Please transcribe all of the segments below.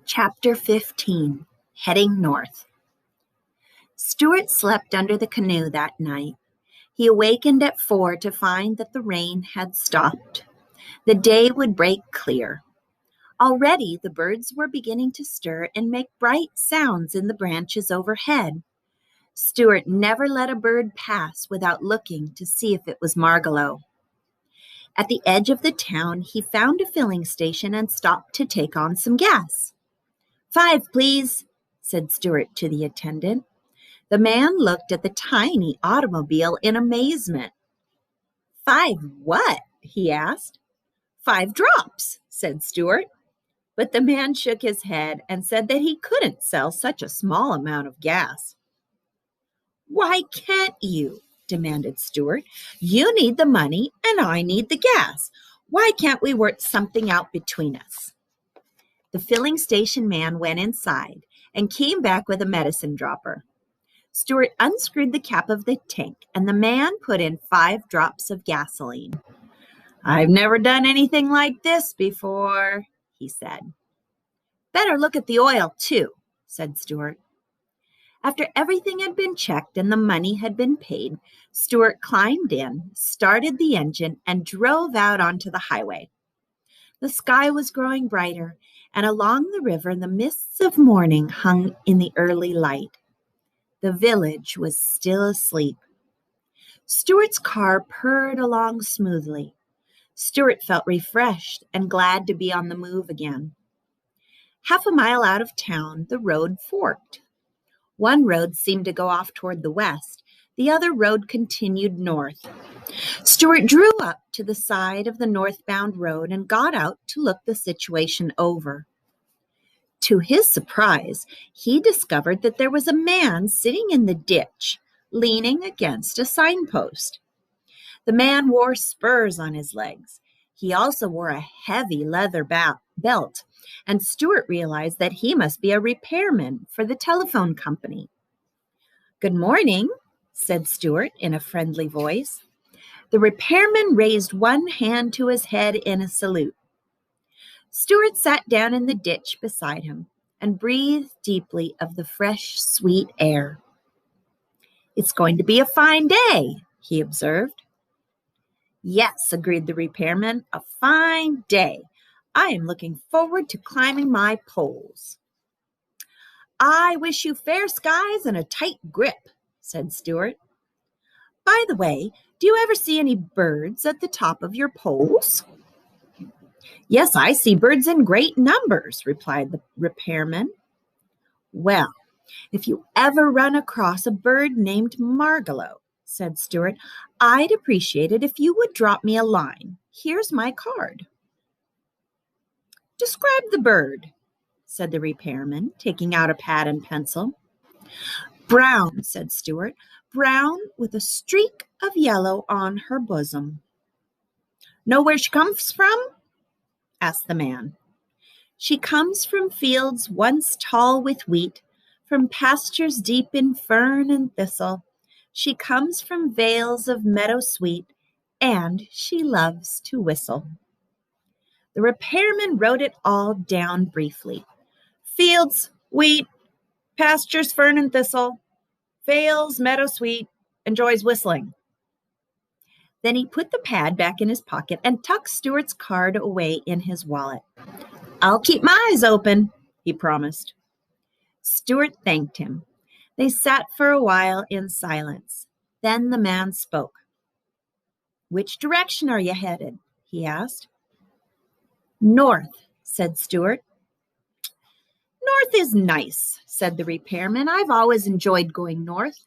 Chapter 15, Heading North. Stuart slept under the canoe that night. He awakened at 4 to find that the rain had stopped. The day would break clear. Already the birds were beginning to stir and make bright sounds in the branches overhead. Stuart never let a bird pass without looking to see if it was Margalo. At the edge of the town, he found a filling station and stopped to take on some gas. 5, please, said Stuart to the attendant. The man looked at the tiny automobile in amazement. 5 what? He asked. 5 drops, said Stuart. But the man shook his head and said that he couldn't sell such a small amount of gas. Why can't you? Demanded Stuart. You need the money and I need the gas. Why can't we work something out between us? The filling station man went inside and came back with a medicine dropper. Stuart unscrewed the cap of the tank and the man put in 5 drops of gasoline. I've never done anything like this before, he said. Better look at the oil, too, said Stuart. After everything had been checked and the money had been paid, Stuart climbed in, started the engine, and drove out onto the highway. The sky was growing brighter, and along the river the mists of morning hung in the early light. The village was still asleep. Stuart's car purred along smoothly. Stuart felt refreshed and glad to be on the move again. Half a mile out of town, the road forked. One road seemed to go off toward the west. The other road continued north. Stuart drew up to the side of the northbound road and got out to look the situation over. To his surprise, he discovered that there was a man sitting in the ditch, leaning against a signpost. The man wore spurs on his legs. He also wore a heavy leather belt, and Stuart realized that he must be a repairman for the telephone company. Good morning, said Stuart in a friendly voice. The repairman raised one hand to his head in a salute. Stuart sat down in the ditch beside him and breathed deeply of the fresh, sweet air. It's going to be a fine day, he observed. Yes, agreed the repairman, a fine day. I am looking forward to climbing my poles. I wish you fair skies and a tight grip, said Stuart. By the way, do you ever see any birds at the top of your poles? Yes, I see birds in great numbers, replied the repairman. Well, if you ever run across a bird named Margalo, said Stuart, I'd appreciate it if you would drop me a line. Here's my card. Describe the bird, said the repairman, taking out a pad and pencil. Brown, said Stuart, brown with a streak of yellow on her bosom. Know where she comes from? Asked the man. She comes from fields once tall with wheat, from pastures deep in fern and thistle. She comes from vales of meadow sweet, and she loves to whistle. The repairman wrote it all down briefly. Fields, wheat, pastures, fern and thistle, vales, meadow sweet, enjoys whistling. Then he put the pad back in his pocket and tucked Stuart's card away in his wallet. I'll keep my eyes open, he promised. Stuart thanked him. They sat for a while in silence. Then the man spoke. Which direction are you headed? He asked. North, said Stuart. North is nice, said the repairman. I've always enjoyed going north.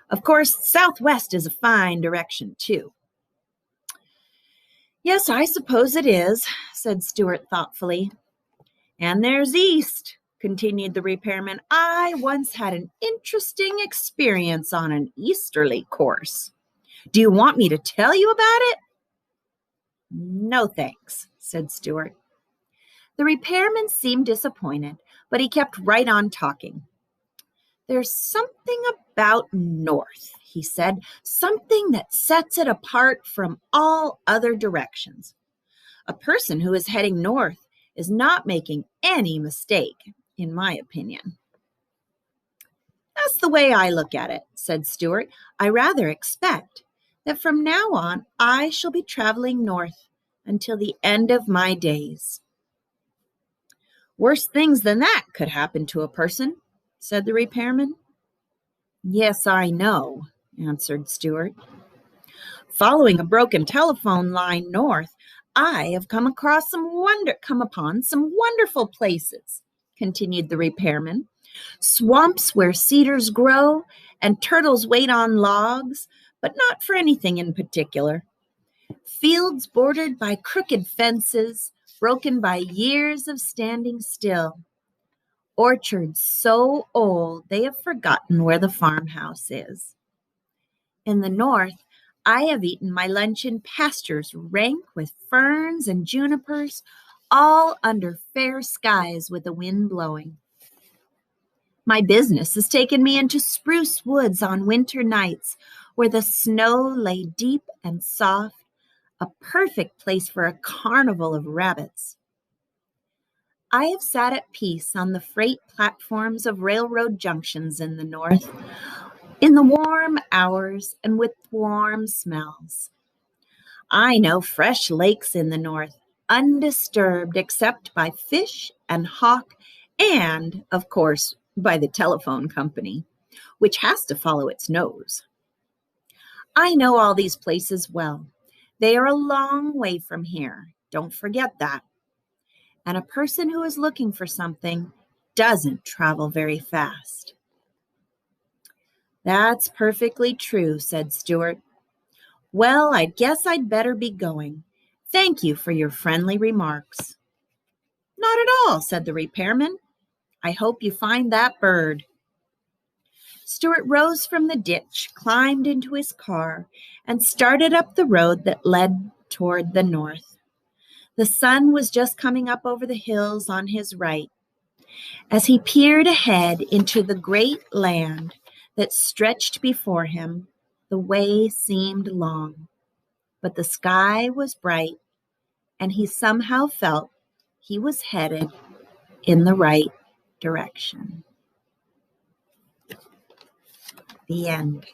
Of course, southwest is a fine direction, too. Yes, I suppose it is, said Stuart thoughtfully. And there's east, continued the repairman. I once had an interesting experience on an easterly course. Do you want me to tell you about it? No, thanks, said Stuart. The repairman seemed disappointed, but he kept right on talking. There's something about north, he said, something that sets it apart from all other directions. A person who is heading north is not making any mistake, in my opinion. That's the way I look at it, said Stuart. I rather expect that from now on I shall be traveling north until the end of my days. Worse things than that could happen to a person, said the repairman. Yes, I know, answered Stuart. Following a broken telephone line north, I have come upon some wonderful places, continued the repairman. Swamps where cedars grow and turtles wait on logs, but not for anything in particular. Fields bordered by crooked fences, broken by years of standing still. Orchards so old they have forgotten where the farmhouse is. In the north, I have eaten my lunch in pastures rank with ferns and junipers, all under fair skies with the wind blowing. My business has taken me into spruce woods on winter nights where the snow lay deep and soft, a perfect place for a carnival of rabbits. I have sat at peace on the freight platforms of railroad junctions in the north, in the warm hours and with warm smells. I know fresh lakes in the north, undisturbed except by fish and hawk and, of course, by the telephone company, which has to follow its nose. I know all these places well. They are a long way from here. Don't forget that. And a person who is looking for something doesn't travel very fast. That's perfectly true, said Stuart. Well, I guess I'd better be going. Thank you for your friendly remarks. Not at all, said the repairman. I hope you find that bird. Stuart rose from the ditch, climbed into his car, and started up the road that led toward the north. The sun was just coming up over the hills on his right. As he peered ahead into the great land that stretched before him, the way seemed long, but the sky was bright, and he somehow felt he was headed in the right direction. The end.